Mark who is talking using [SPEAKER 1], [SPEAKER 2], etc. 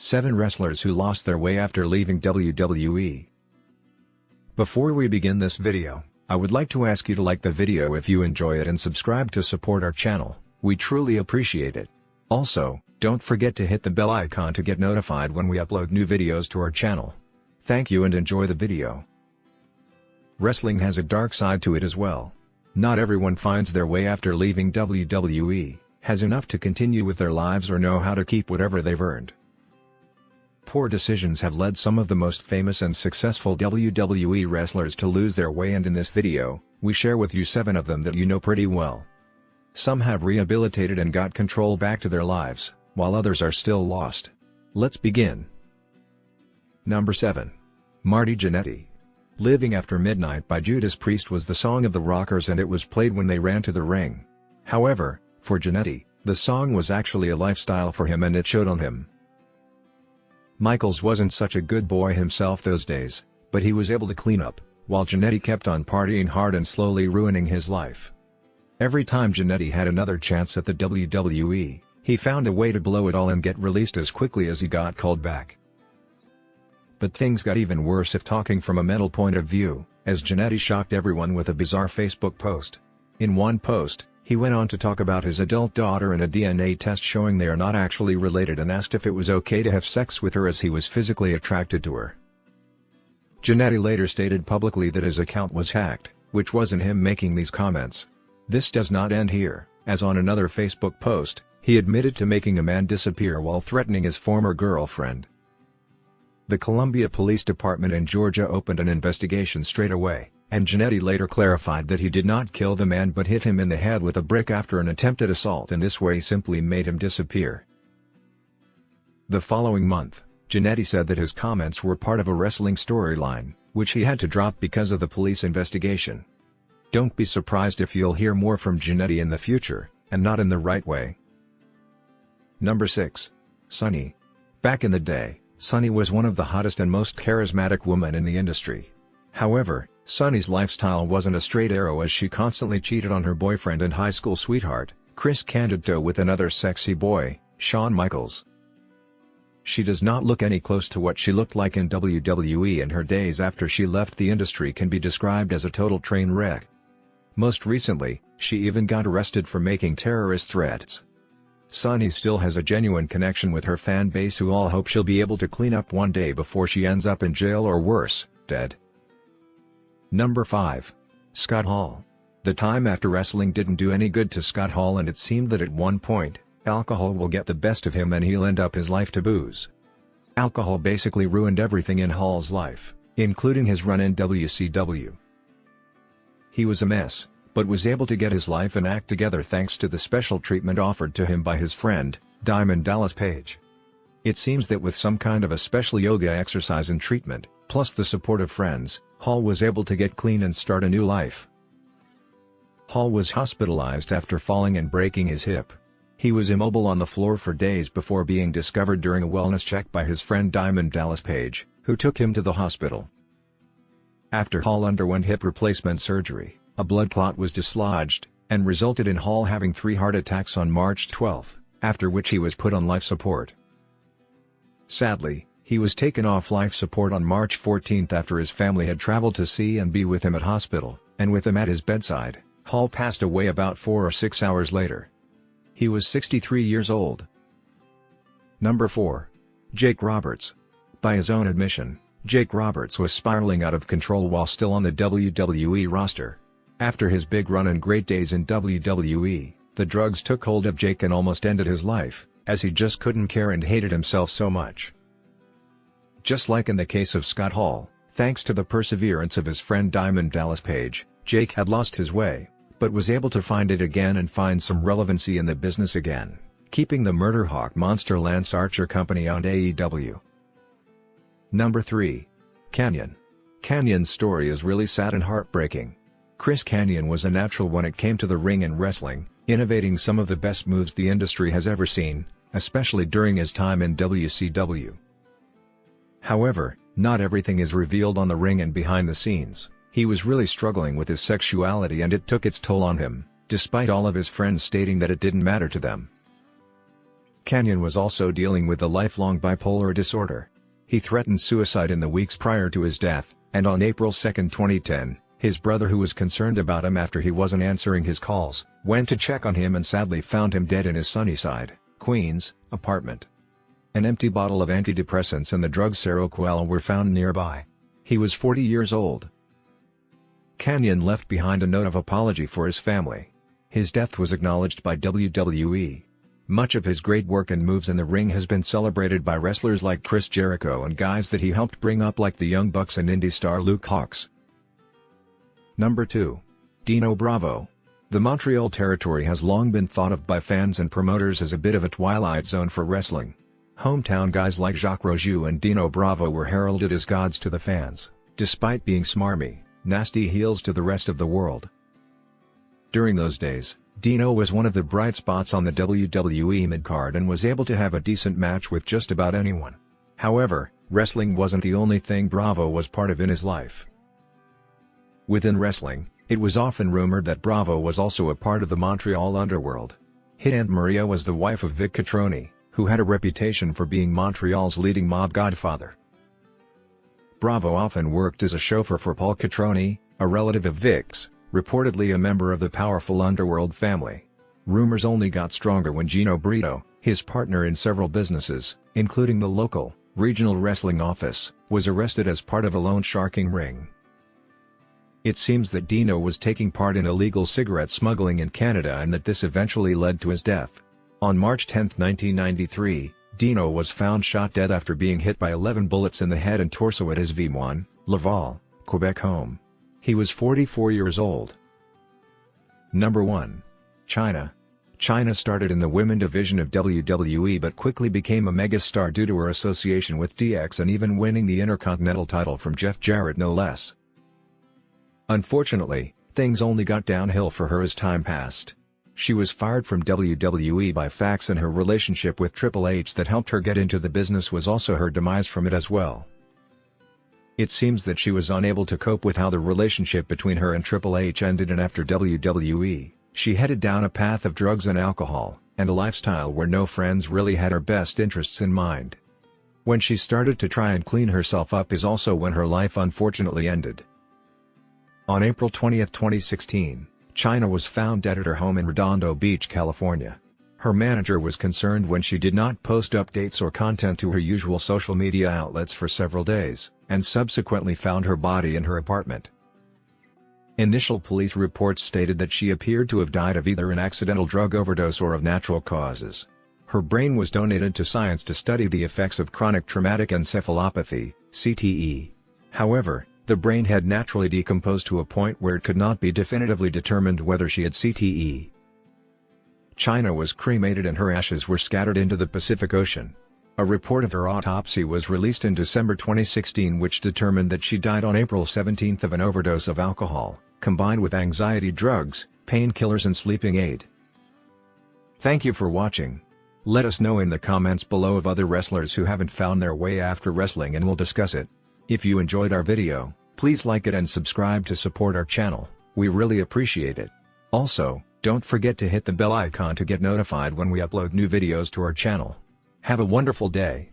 [SPEAKER 1] 7 wrestlers who lost their way after leaving WWE. Before we begin this video, I would like to ask you to like the video if you enjoy it and subscribe to support our channel. We truly appreciate it. Also, don't forget to hit the bell icon to get notified when we upload new videos to our channel. Thank you and enjoy the video. Wrestling has a dark side to it as well. Not everyone finds their way after leaving WWE, has enough to continue with their lives or know how to keep whatever they've earned. Poor decisions have led some of the most famous and successful WWE wrestlers to lose their way, and in this video, we share with you 7 of them that you know pretty well. Some have rehabilitated and got control back to their lives, while others are still lost. Let's begin. Number 7. Marty Jannetty. "Living After Midnight" by Judas Priest was the song of the Rockers, and it was played when they ran to the ring. However, for Jannetty, the song was actually a lifestyle for him, and it showed on him. Michaels wasn't such a good boy himself those days, but he was able to clean up, while Jannetty kept on partying hard and slowly ruining his life. Every time Jannetty had another chance at the WWE, he found a way to blow it all and get released as quickly as he got called back. But things got even worse if talking from a mental point of view, as Jannetty shocked everyone with a bizarre Facebook post. In one post, he went on to talk about his adult daughter and a DNA test showing they are not actually related, and asked if it was okay to have sex with her as he was physically attracted to her. Jannetty later stated publicly that his account was hacked, which wasn't him making these comments. This does not end here, as on another Facebook post, he admitted to making a man disappear while threatening his former girlfriend. The Columbia Police Department in Georgia opened an investigation straight away, and Jannetty later clarified that he did not kill the man but hit him in the head with a brick after an attempted assault, and this way simply made him disappear. The following month, Jannetty said that his comments were part of a wrestling storyline, which he had to drop because of the police investigation. Don't be surprised if you'll hear more from Jannetty in the future, and not in the right way. Number 6. Sunny. Back in the day, Sunny was one of the hottest and most charismatic women in the industry. However, Sunny's lifestyle wasn't a straight arrow, as she constantly cheated on her boyfriend and high school sweetheart, Chris Candido, with another sexy boy, Shawn Michaels. She does not look any close to what she looked like in WWE, and her days after she left the industry can be described as a total train wreck. Most recently, she even got arrested for making terrorist threats. Sunny still has a genuine connection with her fan base, who all hope she'll be able to clean up one day before she ends up in jail or worse, dead. Number 5. Scott Hall. The time after wrestling didn't do any good to Scott Hall, and it seemed that at one point, alcohol will get the best of him and he'll end up his life to booze. Alcohol basically ruined everything in Hall's life, including his run in WCW. He was a mess, but was able to get his life and act together thanks to the special treatment offered to him by his friend, Diamond Dallas Page. It seems that with some kind of a special yoga exercise and treatment, plus the support of friends, Hall was able to get clean and start a new life. Hall was hospitalized after falling and breaking his hip. He was immobile on the floor for days before being discovered during a wellness check by his friend Diamond Dallas Page, who took him to the hospital. After Hall underwent hip replacement surgery, a blood clot was dislodged, and resulted in Hall having 3 heart attacks on March 12, after which he was put on life support. Sadly, he was taken off life support on March 14 after his family had traveled to see and be with him at hospital, and with him at his bedside, Hall passed away about 4 or 6 hours later. He was 63 years old. Number 4. Jake Roberts. By his own admission, Jake Roberts was spiraling out of control while still on the WWE roster. After his big run and great days in WWE, the drugs took hold of Jake and almost ended his life, as he just couldn't care and hated himself so much. Just like in the case of Scott Hall, thanks to the perseverance of his friend Diamond Dallas Page, Jake had lost his way, but was able to find it again and find some relevancy in the business again, keeping the murder hawk monster Lance Archer company on AEW. Number 3. Kanyon. Kanyon's story is really sad and heartbreaking. Chris Kanyon was a natural when it came to the ring and wrestling, innovating some of the best moves the industry has ever seen, especially during his time in WCW. However, not everything is revealed on the ring and behind the scenes. He was really struggling with his sexuality, and it took its toll on him, despite all of his friends stating that it didn't matter to them. Canyon was also dealing with a lifelong bipolar disorder. He threatened suicide in the weeks prior to his death, and on April 2, 2010, his brother, who was concerned about him after he wasn't answering his calls, went to check on him and sadly found him dead in his Sunnyside, Queens, apartment. An empty bottle of antidepressants and the drug Seroquel were found nearby. He was 40 years old. Canyon left behind a note of apology for his family. His death was acknowledged by WWE. Much of his great work and moves in the ring has been celebrated by wrestlers like Chris Jericho and guys that he helped bring up like the Young Bucks and indie star Luke Hawx. Number 2. Dino Bravo. The Montreal territory has long been thought of by fans and promoters as a bit of a twilight zone for wrestling. Hometown guys like Jacques Rougeau and Dino Bravo were heralded as gods to the fans, despite being smarmy, nasty heels to the rest of the world. During those days, Dino was one of the bright spots on the WWE midcard and was able to have a decent match with just about anyone. However, wrestling wasn't the only thing Bravo was part of in his life. Within wrestling, it was often rumored that Bravo was also a part of the Montreal underworld. Hit Aunt Maria was the wife of Vic Catroni, who had a reputation for being Montreal's leading mob godfather. Bravo often worked as a chauffeur for Paul Catroni, a relative of Vic's, reportedly a member of the powerful underworld family. Rumors only got stronger when Gino Brito, his partner in several businesses, including the local, regional wrestling office, was arrested as part of a loan sharking ring. It seems that Dino was taking part in illegal cigarette smuggling in Canada and that this eventually led to his death. On March 10, 1993, Dino was found shot dead after being hit by 11 bullets in the head and torso at his V1, Laval, Quebec home. He was 44 years old. Number 1. Chyna. Chyna started in the women division of WWE but quickly became a megastar due to her association with DX and even winning the Intercontinental title from Jeff Jarrett no less. Unfortunately, things only got downhill for her as time passed. She was fired from WWE by fax and her relationship with Triple H that helped her get into the business was also her demise from it as well. It seems that she was unable to cope with how the relationship between her and Triple H ended, and after WWE, she headed down a path of drugs and alcohol, and a lifestyle where no friends really had her best interests in mind. When she started to try and clean herself up is also when her life unfortunately ended. On April 20, 2016, Chyna was found dead at her home in Redondo Beach, California. Her manager was concerned when she did not post updates or content to her usual social media outlets for several days, and subsequently found her body in her apartment. Initial police reports stated that she appeared to have died of either an accidental drug overdose or of natural causes. Her brain was donated to science to study the effects of chronic traumatic encephalopathy, CTE. However, the brain had naturally decomposed to a point where it could not be definitively determined whether she had CTE. Chyna was cremated and her ashes were scattered into the Pacific Ocean. A report of her autopsy was released in December 2016 which determined that she died on April 17 of an overdose of alcohol, combined with anxiety drugs, painkillers and sleeping aid. Thank you for watching. Let us know in the comments below of other wrestlers who haven't found their way after wrestling and we'll discuss it. If you enjoyed our video, please like it and subscribe to support our channel, we really appreciate it. Also, don't forget to hit the bell icon to get notified when we upload new videos to our channel. Have a wonderful day.